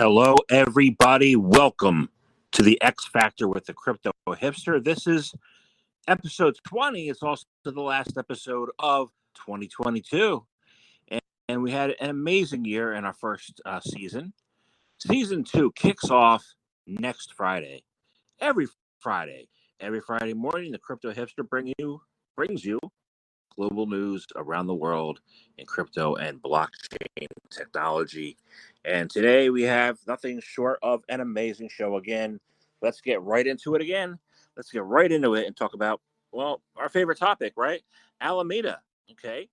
Hello, everybody. Welcome to the X Factor with the Crypto Hipster. This is episode 20. It's also the last episode of 2022. And we had an amazing year in our first season. Season 2 kicks off next Friday. Every Friday. Every Friday morning, the Crypto Hipster brings you global news around the world in crypto and blockchain technology. And today we have nothing short of an amazing show again. Let's get right into it again. Let's get right into it and talk about, well, our favorite topic, right? Alameda. Okay.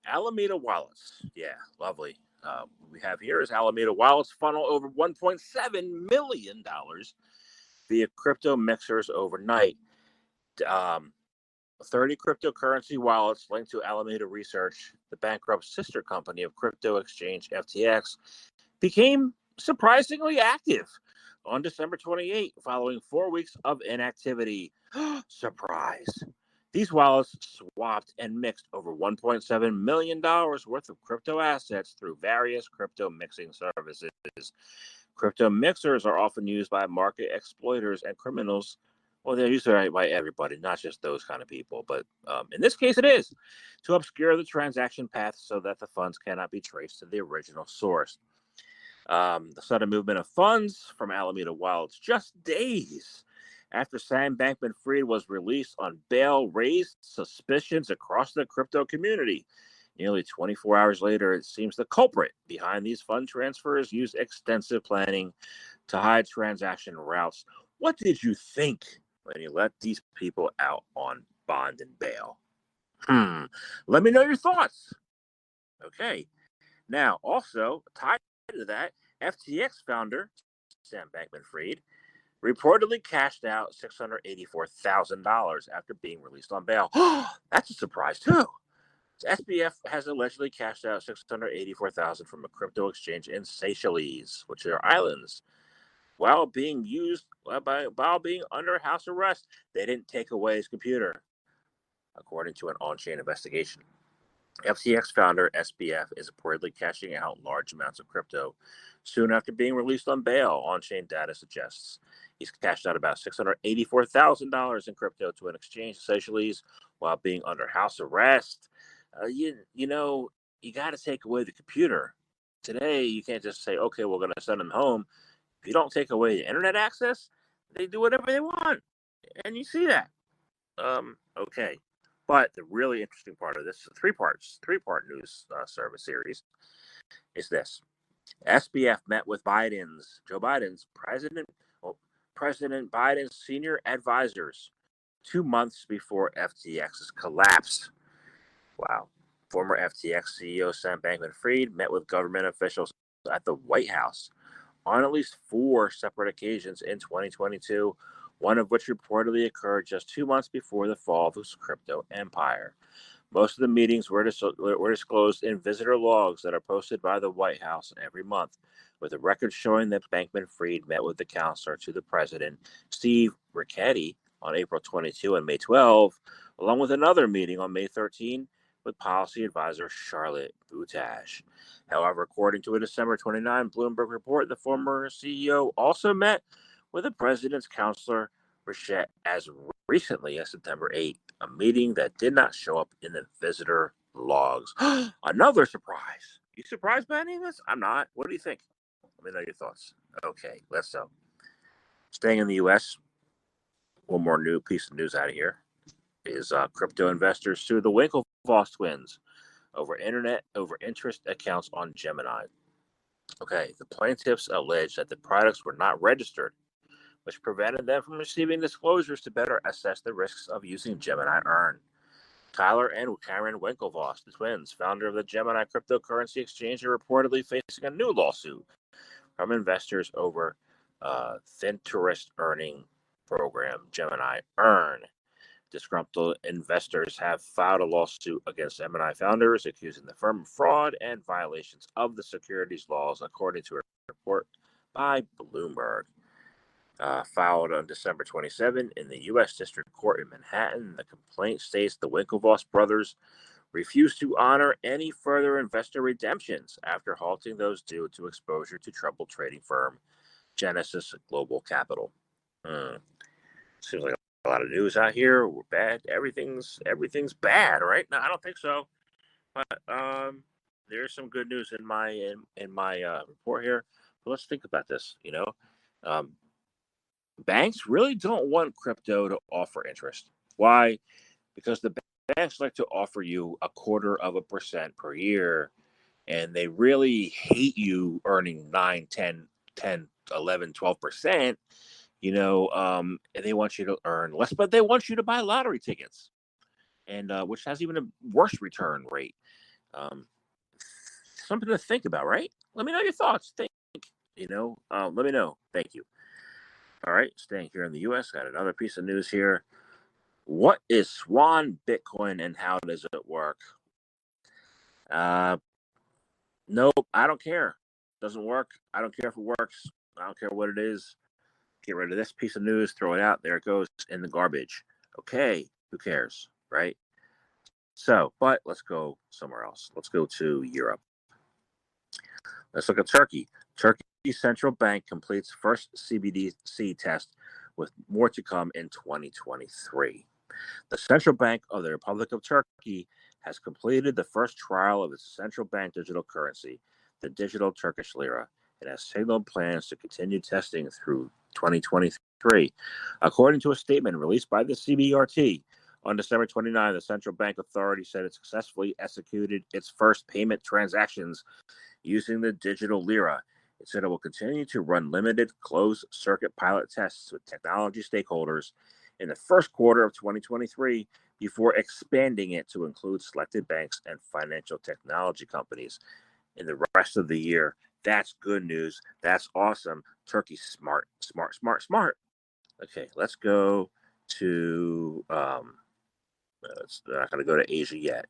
Alameda wallets. Yeah, lovely. What we have here is Alameda wallets funnel over $1.7 million via crypto mixers overnight. 30 cryptocurrency wallets linked to Alameda Research, the bankrupt sister company of crypto exchange FTX, became surprisingly active on December 28, following 4 weeks of inactivity. Surprise. These wallets swapped and mixed over $1.7 million worth of crypto assets through various crypto mixing services. Crypto mixers are often used by market exploiters and criminals. Well, they're used by everybody, not just those kind of people. But in this case, it is to obscure the transaction path so that the funds cannot be traced to the original source. The sudden movement of funds from Alameda wallets just days after Sam Bankman-Fried was released on bail raised suspicions across the crypto community. Nearly 24 hours later, it seems the culprit behind these fund transfers used extensive planning to hide transaction routes. What did you think when you let these people out on bond and bail? Let me know your thoughts. Okay. Now, also tied to that, FTX founder Sam Bankman-Fried reportedly cashed out $684,000 after being released on bail. That's a surprise too. SBF has allegedly cashed out $684,000 from a crypto exchange in Seychelles, which are islands, while being under house arrest. They didn't take away his computer, according to an on-chain investigation. FTX founder SBF is reportedly cashing out large amounts of crypto soon after being released on bail, on-chain data suggests. He's cashed out about $684,000 in crypto to an exchange in Seychelles while being under house arrest. You got to take away the computer. Today, you can't just say, okay, we're going to send them home. If you don't take away the internet access, they do whatever they want. And you see that. Okay. But the really interesting part of this, three-part news service series, is this. SBF met with Joe Biden's President Biden's senior advisors 2 months before FTX's collapse. Wow. Former FTX CEO Sam Bankman-Fried met with government officials at the White House on at least 4 separate occasions in 2022, one of which reportedly occurred just 2 months before the fall of his crypto empire. Most of the meetings were disclosed in visitor logs that are posted by the White House every month, with a record showing that Bankman-Fried met with the counselor to the president, Steve Ricchetti, on April 22 and May 12, along with another meeting on May 13 with policy advisor Charlotte Boutage. However, according to a December 29 Bloomberg report, the former CEO also met with the president's counselor, Ricchetti, as recently as September 8, a meeting that did not show up in the visitor logs. Another surprise. You surprised by any of this? I'm not. What do you think? Let me know your thoughts. Okay, let's go. Staying in the U.S., one more new piece of news out of here is crypto investors sue the Winklevoss twins over interest accounts on Gemini. Okay, the plaintiffs allege that the products were not registered, which prevented them from receiving disclosures to better assess the risks of using Gemini Earn. Tyler and Karen Winklevoss, the twins, founder of the Gemini cryptocurrency exchange, are reportedly facing a new lawsuit from investors over Thinterest earning program, Gemini Earn. Disgruntled investors have filed a lawsuit against Gemini founders, accusing the firm of fraud and violations of the securities laws, according to a report by Bloomberg. Filed on December 27 in the U.S. District Court in Manhattan. The complaint states the Winklevoss brothers refused to honor any further investor redemptions after halting those due to exposure to troubled trading firm Genesis Global Capital. Seems like a lot of news out here. We're bad. Everything's bad, right? No, I don't think so. But there's some good news in my report here. But let's think about this. Um, banks really don't want crypto to offer interest. Why? Because the banks like to offer you 0.25% per year, and they really hate you earning 9, 10, 11, 12%. And they want you to earn less, but they want you to buy lottery tickets, and which has even a worse return rate. Um, Something to think about, right? Let me know your thoughts. Let me know. Thank you. All right, staying here in the U.S., got another piece of news here. What is Swan Bitcoin and how does it work? Nope, I don't care. Doesn't work. I don't care if it works. I don't care what it is. Get rid of this piece of news, throw it out. There it goes in the garbage. Okay, who cares, right? So, but let's go somewhere else. Let's go to Europe. Let's look at Turkey. Turkey's central bank completes first CBDC test with more to come in 2023. The Central Bank of the Republic of Turkey has completed the first trial of its central bank digital currency, the digital Turkish lira, and has signaled plans to continue testing through 2023. According to a statement released by the CBRT, on December 29, the Central Bank Authority said it successfully executed its first payment transactions using the digital lira. It said it will continue to run limited closed-circuit pilot tests with technology stakeholders in the first quarter of 2023 before expanding it to include selected banks and financial technology companies in the rest of the year. That's good news. That's awesome. Turkey's smart, smart, smart, smart. Okay, let's go to. We're not going to go to Asia yet.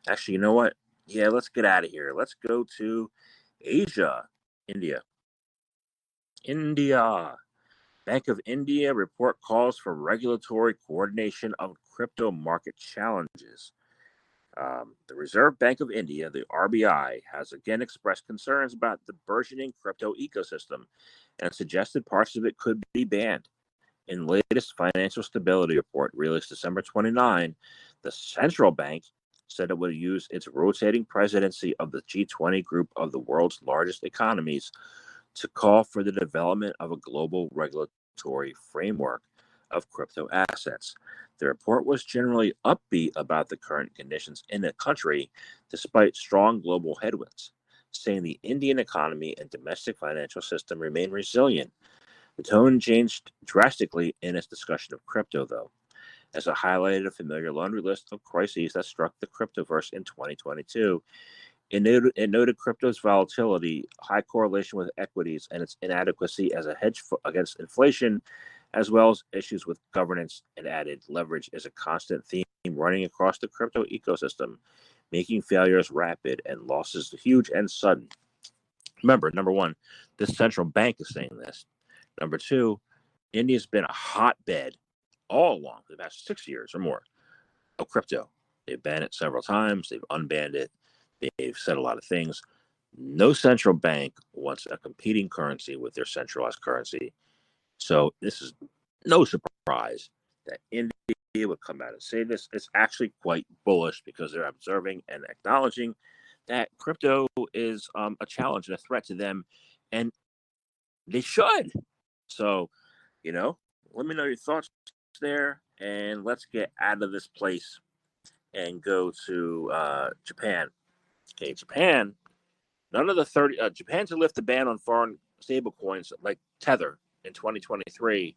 Actually, you know what? Yeah, let's get out of here. Let's go to Asia, India. India. Bank of India report calls for regulatory coordination of crypto market challenges. The Reserve Bank of India, the RBI, has again expressed concerns about the burgeoning crypto ecosystem and suggested parts of it could be banned. In latest financial stability report released December 29, the central bank said it would use its rotating presidency of the G20 group of the world's largest economies to call for the development of a global regulatory framework of crypto assets. The report was generally upbeat about the current conditions in the country, despite strong global headwinds, saying the Indian economy and domestic financial system remain resilient. The tone changed drastically in its discussion of crypto, though, as it highlighted a familiar laundry list of crises that struck the cryptoverse in 2022. It noted crypto's volatility, high correlation with equities, and its inadequacy as a hedge against inflation, as well as issues with governance, and added leverage is a constant theme running across the crypto ecosystem, making failures rapid and losses huge and sudden. Remember, number one, this central bank is saying this. Number two, India's been a hotbed all along for the past 6 years or more of crypto. They've banned it several times. They've unbanned it. They've said a lot of things. No central bank wants a competing currency with their centralized currency. So this is no surprise that India would come out and say this. It's actually quite bullish because they're observing and acknowledging that crypto is a challenge and a threat to them, and they should. So, let me know your thoughts there, and let's get out of this place and go to Japan. Okay, Japan. None of the 30 Japan to lift the ban on foreign stablecoins like Tether in 2023.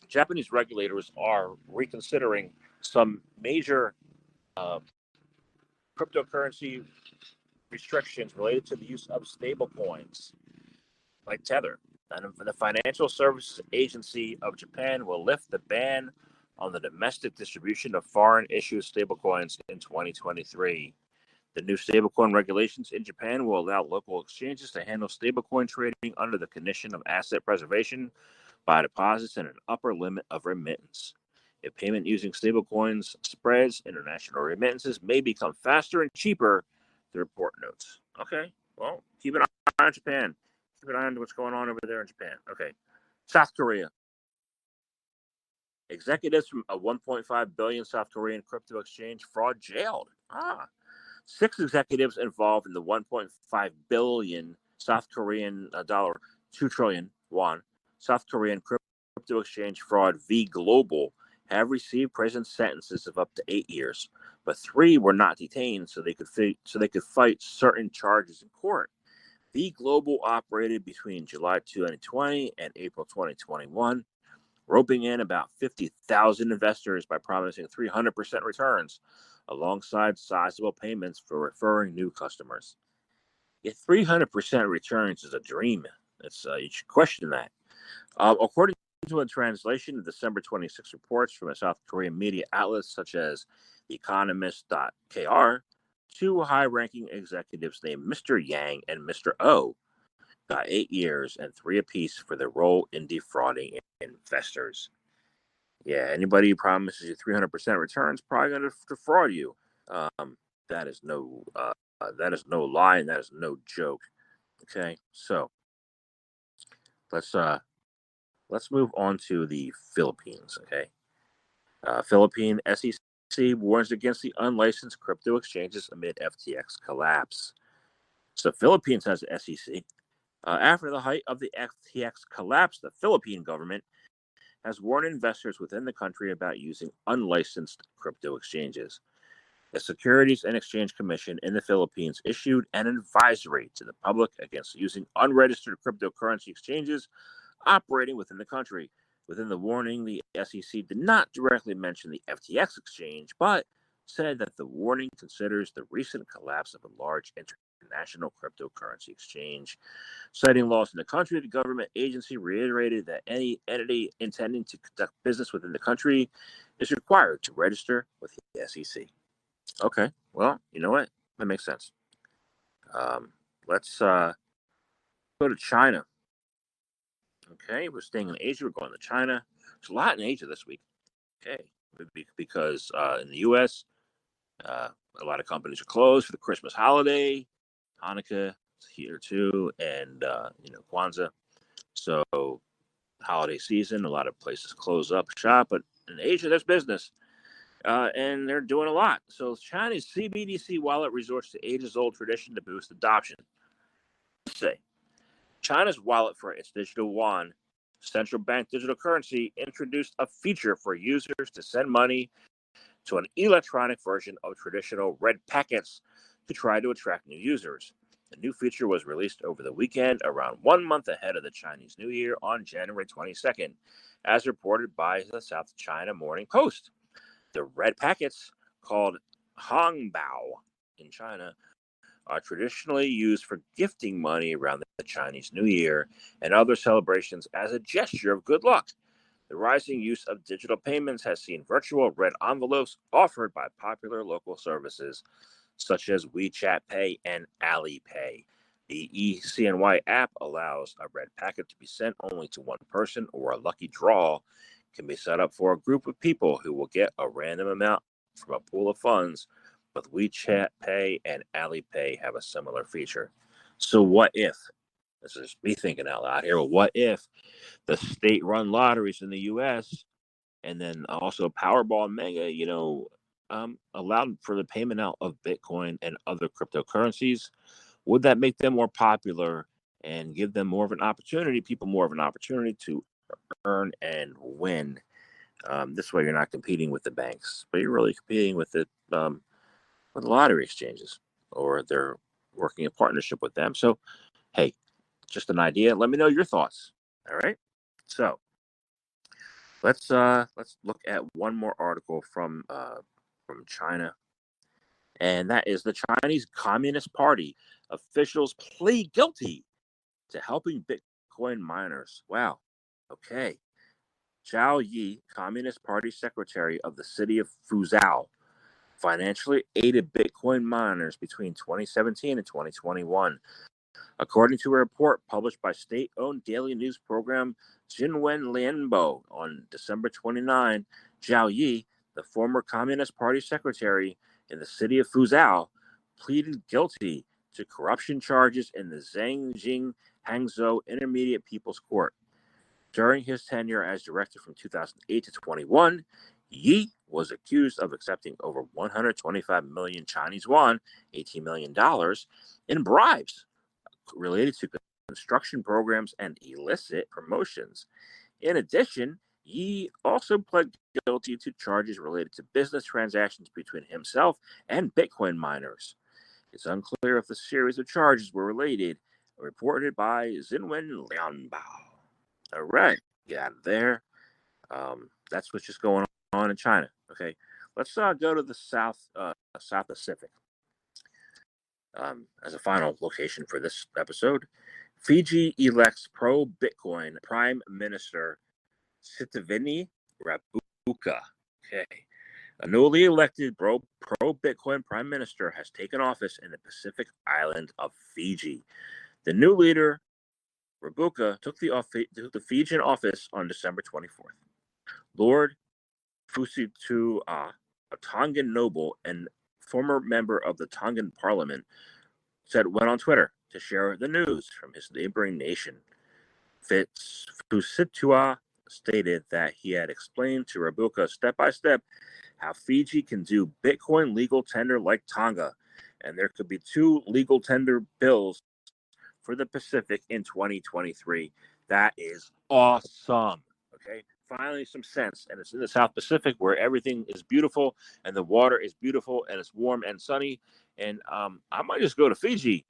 Japanese regulators are reconsidering some major uh, cryptocurrency restrictions related to the use of stablecoins like Tether. And the Financial Services Agency of Japan will lift the ban on the domestic distribution of foreign issued stablecoins in 2023. The new stablecoin regulations in Japan will allow local exchanges to handle stablecoin trading under the condition of asset preservation by deposits and an upper limit of remittance. If payment using stablecoins spreads, international remittances may become faster and cheaper, the report notes. Okay, well, keep an eye on Japan. Keep an eye on what's going on over there in Japan. Okay, South Korea. Executives from a 1.5 billion South Korean crypto exchange fraud jailed. 6 executives involved in the 1.5 billion South Korean dollar, 2 trillion won South Korean crypto exchange fraud V Global have received prison sentences of up to 8 years, but 3 were not detained so they could fight certain charges in court. V Global operated between July 2020 and April 2021, roping in about 50,000 investors by promising 300% returns, alongside sizable payments for referring new customers. If 300% returns is a dream, you should question that. According to a translation of December 26 reports from a South Korean media outlets such as Economist.kr, 2 high-ranking executives named Mr. Yang and Mr. O got 8 years and 3 apiece for their role in defrauding investors. Yeah, anybody who promises you 300% returns probably going to defraud you. That is no lie, and that is no joke. Okay, so let's move on to the Philippines. Okay, Philippine SEC warns against the unlicensed crypto exchanges amid FTX collapse. So Philippines has the SEC. After the height of the FTX collapse, the Philippine government has warned investors within the country about using unlicensed crypto exchanges. The Securities and Exchange Commission in the Philippines issued an advisory to the public against using unregistered cryptocurrency exchanges operating within the country. Within the warning, the SEC did not directly mention the FTX exchange, but said that the warning considers the recent collapse of a large international cryptocurrency exchange. Citing laws in the country, the government agency reiterated that any entity intending to conduct business within the country is required to register with the SEC. Okay, well, you know what? That makes sense. Let's go to China. Okay, we're staying in Asia. We're going to China. There's a lot in Asia this week. Okay, because in the U.S., a lot of companies are closed for the Christmas holiday. Hanukkah is here too, and Kwanzaa. So holiday season, a lot of places close up shop, but in Asia, there's business. And they're doing a lot. So China's CBDC wallet resorts to ages-old tradition to boost adoption. Let's say China's wallet for its digital yuan, central bank digital currency, introduced a feature for users to send money to an electronic version of traditional red packets to try to attract new users. The new feature was released over the weekend, around 1 month ahead of the Chinese New Year on January 22nd, as reported by the South China Morning Post. The red packets, called Hongbao in China, are traditionally used for gifting money around the Chinese New Year and other celebrations as a gesture of good luck. The rising use of digital payments has seen virtual red envelopes offered by popular local services such as WeChat Pay and Alipay. The eCNY app allows a red packet to be sent only to one person, or a lucky draw can be set up for a group of people who will get a random amount from a pool of funds. Both WeChat Pay and Alipay have a similar feature. So what if, this is me thinking out loud here, what if the state-run lotteries in the U.S. and then also Powerball and Mega, allowed for the payment out of Bitcoin and other cryptocurrencies? Would that make them more popular and give them more of an opportunity, to earn and win? This way, you're not competing with the banks, but you're really competing with the lottery exchanges, or they're working in partnership with them. So, hey, just an idea. Let me know your thoughts. All right. So let's look at one more article from China, and that is the Chinese Communist Party officials plead guilty to helping Bitcoin miners. Wow. Okay. Zhao Yi, Communist Party secretary of the city of Fuzhou, financially aided Bitcoin miners between 2017 and 2021. According to a report published by state-owned daily news program Jinwen Lianbo on December 29, Zhao Yi, the former Communist Party secretary in the city of Fuzhou, pleaded guilty to corruption charges in the Zhangjing Hangzhou Intermediate People's Court. During his tenure as director from 2008 to 21, Yi was accused of accepting over 125 million Chinese yuan, $18 million, in bribes related to construction programs and illicit promotions. In addition, Yi also pled guilty to charges related to business transactions between himself and Bitcoin miners. It's unclear if the series of charges were related, reported by Xinwen Lianbao. All right, get out of there. That's what's just going on in China. Okay, let's go to the South Pacific as a final location for this episode. Fiji elects pro-Bitcoin Prime Minister Sitiveni Rabuka. Okay, a newly elected pro-Bitcoin Prime Minister has taken office in the Pacific island of Fiji. The new leader, Rabuka, took the Fijian office on December 24th. Lord Fusitua, a Tongan noble and former member of the Tongan parliament, went on Twitter to share the news from his neighboring nation. Fusitua stated that he had explained to Rabuka step by step how Fiji can do Bitcoin legal tender like Tonga, and there could be 2 legal tender bills for the Pacific in 2023. That is awesome. Okay, finally some sense, and it's in the South Pacific where everything is beautiful and the water is beautiful and it's warm and sunny. And I might just go to Fiji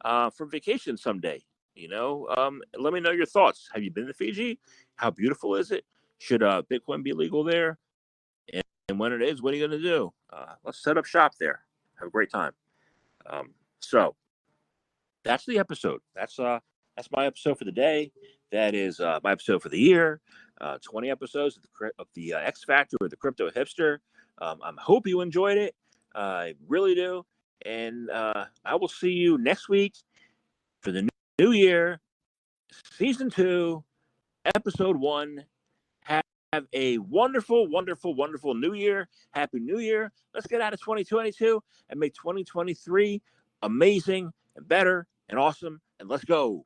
for vacation someday. Let me know your thoughts. Have you been to Fiji? How beautiful is it? Should Bitcoin be legal there? And when it is, what are you going to do? Let's set up shop there. Have a great time. So that's the episode. That's my episode for the day. That is my episode for the year. 20 episodes of the X Factor or the Crypto Hipster. I hope you enjoyed it. I really do. And I will see you next week for the new year, season 2, episode 1. Have a wonderful, wonderful, wonderful new year. Happy New Year. Let's get out of 2022 and make 2023 amazing and better and awesome. And let's go.